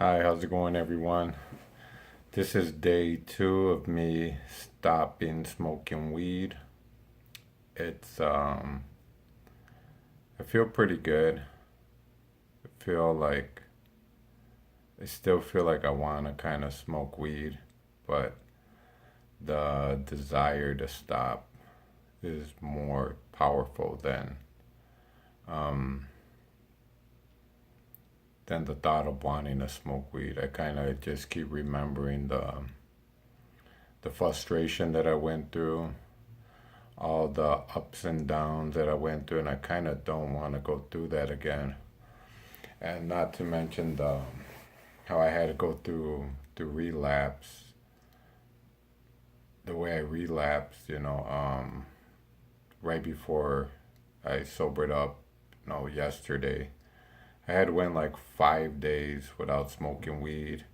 Hi, how's it going, everyone? This is day two of me stopping smoking weed. It's I feel pretty good. I feel like I still feel like I want to kind of smoke weed, but the desire to stop is more powerful um than the thought of wanting to smoke weed. I kind of just keep remembering the frustration that I went through, all the ups and downs that I went through, and I kind of don't want to go through that again. And not to mention the how I had to go through the relapse, the way I relapsed, right before I sobered up, yesterday. I had went like 5 days without smoking weed,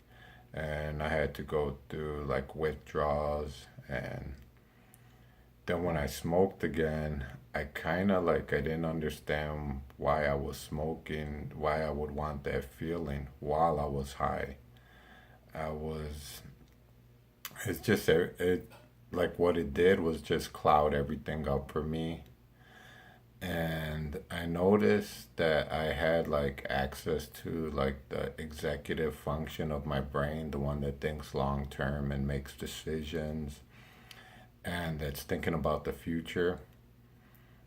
and I had to go through like withdrawals. And then when I smoked again, I kind of like I didn't understand why I was smoking, why I would want that feeling while I was high. I was it's just it like what it did was just cloud everything up for me. And I noticed that I had like access to like the executive function of my brain, the one that thinks long term and makes decisions and that's thinking about the future.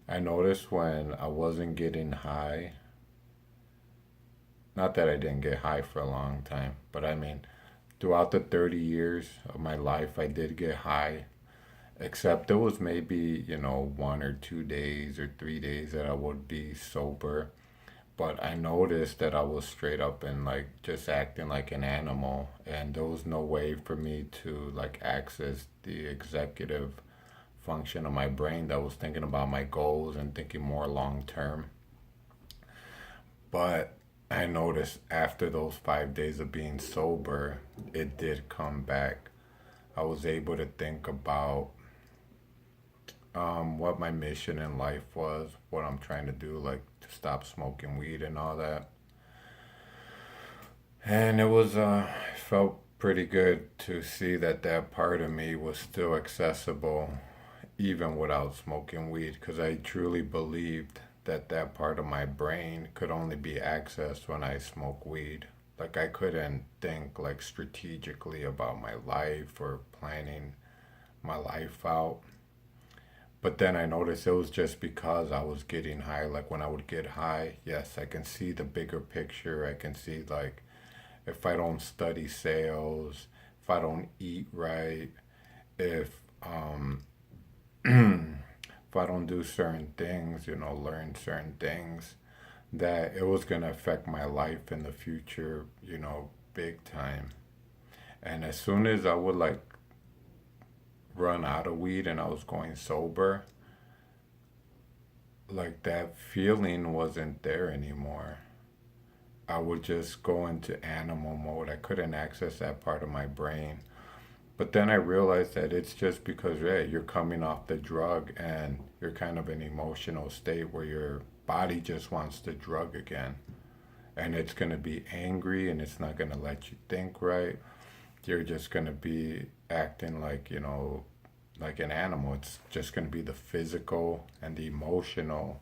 I noticed when I wasn't getting high, not that I didn't get high for a long time, but I mean, throughout the 30 years of my life, I did get high, except there was maybe, 1 or 2 days or 3 days that I would be sober. But I noticed that I was straight up and like just acting like an animal, and there was no way for me to like access the executive function of my brain that was thinking about my goals and thinking more long term. But I noticed after those 5 days of being sober, it did come back. I was able to think about what my mission in life was, what I'm trying to do, like to stop smoking weed and all that. And it felt pretty good to see that that part of me was still accessible even without smoking weed, because I truly believed that that part of my brain could only be accessed when I smoke weed. Like I couldn't think like strategically about my life or planning my life out. But then I noticed it was just because I was getting high. Like when I would get high, yes, I can see the bigger picture. I can see like if I don't study sales, if I don't eat right, if if I don't do certain things, learn certain things, that it was going to affect my life in the future, big time. And as soon as I would like run out of weed and I was going sober, like that feeling wasn't there anymore. I would just go into animal mode. I couldn't access that part of my brain. But then I realized that it's just because, yeah, you're coming off the drug and you're kind of in an emotional state where your body just wants the drug again. And it's going to be angry and it's not going to let you think right. You're just going to be acting like, like an animal. It's just going to be the physical and the emotional,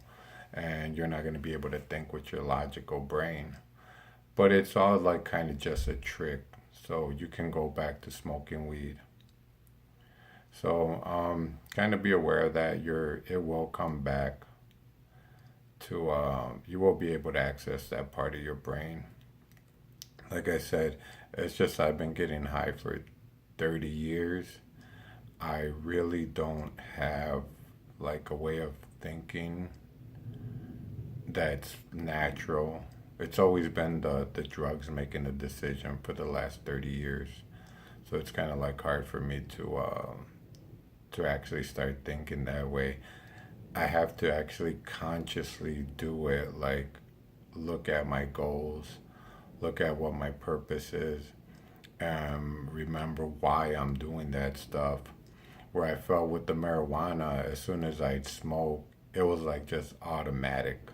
and you're not going to be able to think with your logical brain. But it's all like kind of just a trick. So you can go back to smoking weed. So kind of be aware that it will come back to you will be able to access that part of your brain. Like I said, it's just I've been getting high for 30 years. I really don't have like a way of thinking that's natural. It's always been the drugs making the decision for the last 30 years. So it's kind of like hard for me to actually start thinking that way. I have to actually consciously do it, like look at my goals, look at what my purpose is, and remember why I'm doing that stuff. Where I felt with the marijuana, as soon as I'd smoke, it was like just automatic.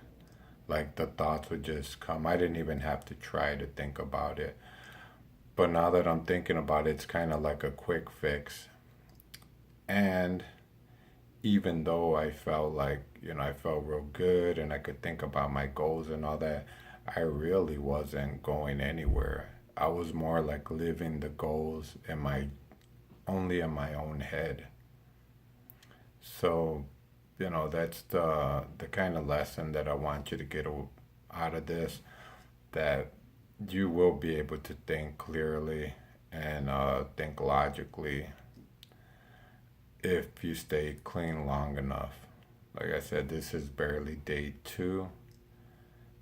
Like the thoughts would just come. I didn't even have to try to think about it. But now that I'm thinking about it, it's kind of like a quick fix. And even though I felt like, I felt real good and I could think about my goals and all that, I really wasn't going anywhere. I was more like living the goals in my only in my own head. So, that's the kind of lesson that I want you to get out of this, that you will be able to think clearly and think logically if you stay clean long enough. Like I said, this is barely day two,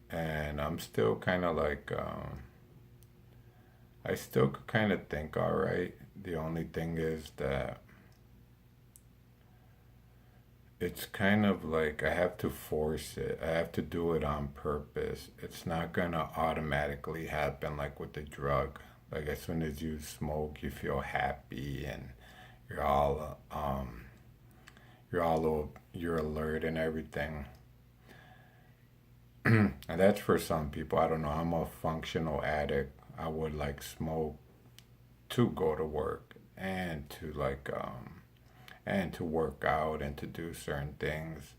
and I'm still kind of like, I still kind of think all right. The only thing is that it's kind of like I have to force it. I have to do it on purpose. It's not gonna automatically happen like with the drug. Like as soon as you smoke, you feel happy and you're all you're alert and everything. And that's for some people. I don't know. I'm a functional addict. I would like smoke to go to work and to and to work out and to do certain things.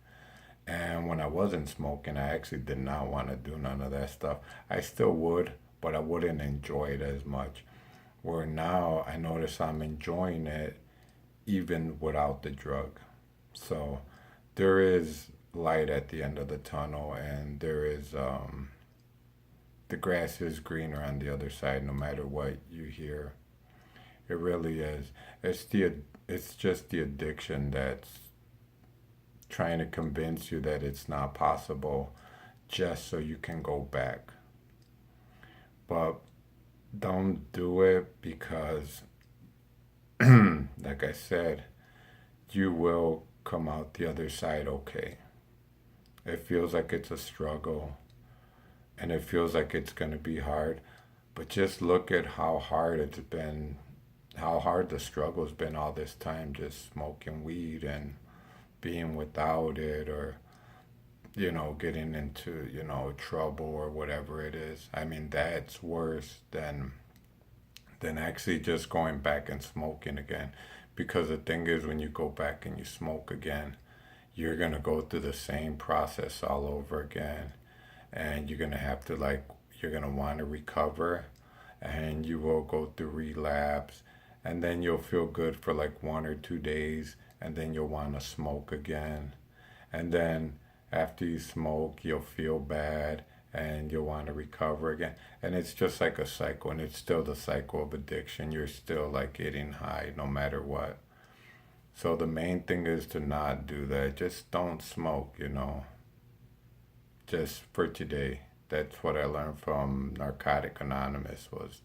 And when I wasn't smoking, I actually did not want to do none of that stuff. I still would, but I wouldn't enjoy it as much. Where now I notice I'm enjoying it even without the drug. So there is light at the end of the tunnel, and there is the grass is greener on the other side, no matter what you hear. It really is. It's just the addiction that's trying to convince you that it's not possible, just so you can go back. But don't do it because, like I said, you will come out the other side okay. It feels like it's a struggle and it feels like it's going to be hard, but just look at how hard it's been, how hard the struggle's been all this time, just smoking weed and being without it, or getting into trouble or whatever it is. I mean, that's worse than actually just going back and smoking again. Because the thing is, when you go back and you smoke again, you're going to go through the same process all over again. And you're going to have to, like, you're going to want to recover. And you will go through relapse. And then you'll feel good for like 1 or 2 days. And then you'll want to smoke again. And then after you smoke, you'll feel bad and you'll want to recover again. And it's just like a cycle, and it's still the cycle of addiction. You're still like getting high no matter what. So the main thing is to not do that. Just don't smoke, just for today. That's what I learned from Narcotic Anonymous, was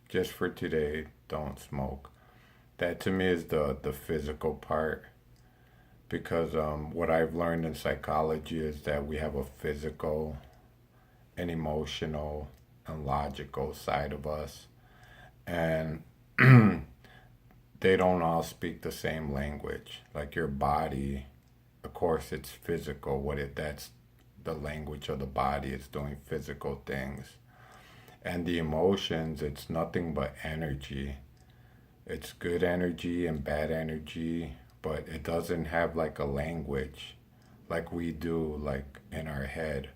just for today, don't smoke. That to me is the physical part, because what I've learned in psychology is that we have a physical, an emotional, and logical side of us. And they don't all speak the same language. Like your body, of course, it's physical. That's the language of the body. It's doing physical things. And the emotions, it's nothing but energy. It's good energy and bad energy, but it doesn't have like a language like we do, like in our head,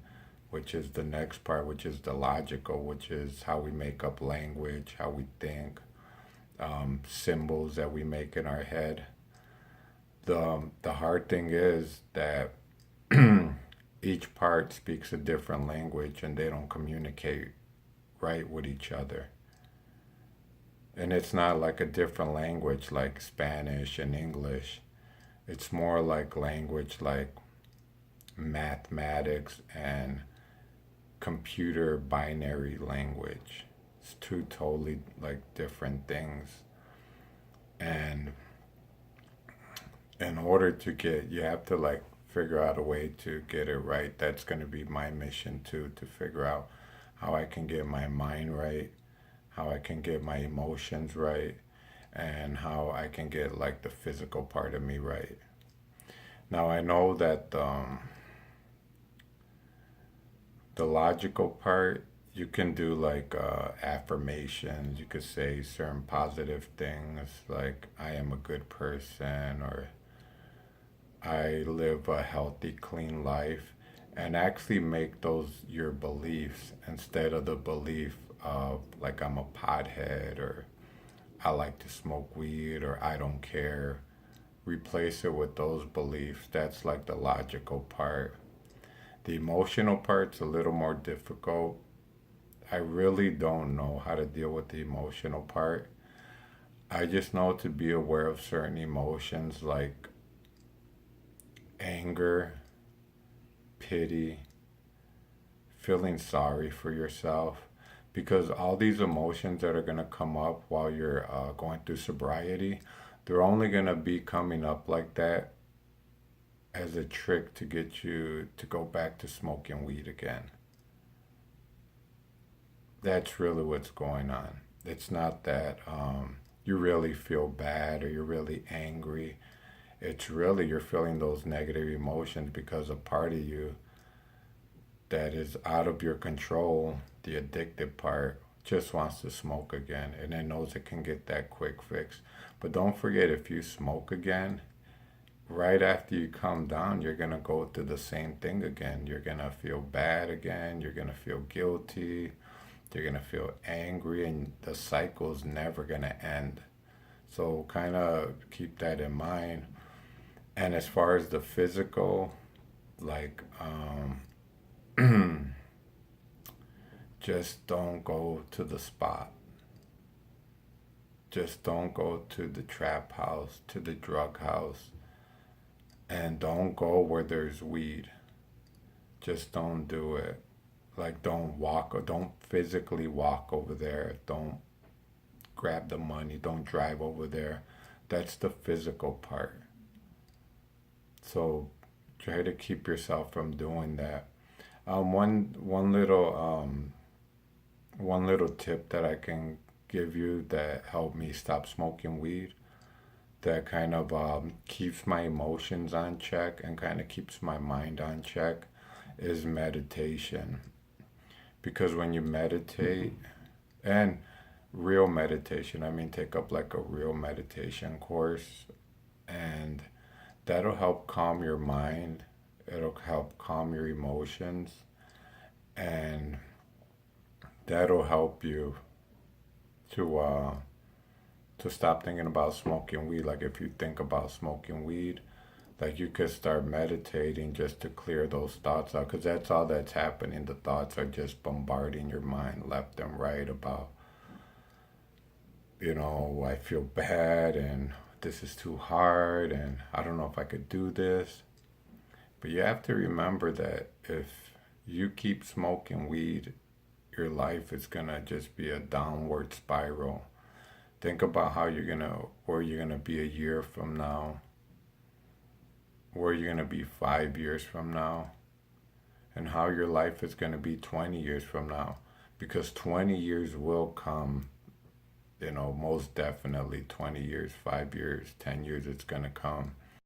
which is the next part, which is the logical, which is how we make up language, how we think, symbols that we make in our head. The hard thing is that each part speaks a different language and they don't communicate right with each other. And it's not like a different language like Spanish and English. It's more like language like mathematics and computer binary language. It's two totally like different things. And in order to get, you have to like figure out a way to get it right. That's going to be my mission too, to figure out how I can get my mind right, how I can get my emotions right, and how I can get like the physical part of me right. Now I know that the logical part, you can do like affirmations. You could say certain positive things like I am a good person or I live a healthy, clean life, and actually make those your beliefs instead of the belief of like I'm a pothead or I like to smoke weed or I don't care. Replace it with those beliefs. That's like the logical part. The emotional part's a little more difficult. I really don't know how to deal with the emotional part. I just know to be aware of certain emotions like anger, pity, feeling sorry for yourself. Because all these emotions that are going to come up while you're going through sobriety, they're only going to be coming up like that as a trick to get you to go back to smoking weed again. That's really what's going on. It's not that you really feel bad or you're really angry. It's really you're feeling those negative emotions because a part of you that is out of your control, the addicted part, just wants to smoke again and it knows it can get that quick fix. But don't forget, if you smoke again, right after you calm down, you're going to go through the same thing again. You're going to feel bad again. You're going to feel guilty. You're going to feel angry, and the cycle's never going to end. So, kind of keep that in mind. And as far as the physical, like, just don't go to the spot. Just don't go to the trap house, to the drug house, and don't go where there's weed. Just don't do it. Like, don't walk or don't physically walk over there. Don't grab the money. Don't drive over there. That's the physical part. So try to keep yourself from doing that. One little tip that I can give you that helped me stop smoking weed, that kind of keeps my emotions on check and kind of keeps my mind on check, is meditation. Because when you meditate, and real meditation, I mean, take up like a real meditation course, and that'll help calm your mind, it'll help calm your emotions, and that'll help you to to stop thinking about smoking weed. Like if you think about smoking weed, like you could start meditating just to clear those thoughts out, because that's all that's happening. The thoughts are just bombarding your mind left and right about, I feel bad and this is too hard and I don't know if I could do this. But you have to remember that if you keep smoking weed, your life is gonna just be a downward spiral. Think about where you're gonna be a year from now, where you're gonna be 5 years from now, and how your life is gonna be 20 years from now. Because 20 years will come, most definitely 20 years, 5 years, 10 years, it's gonna come.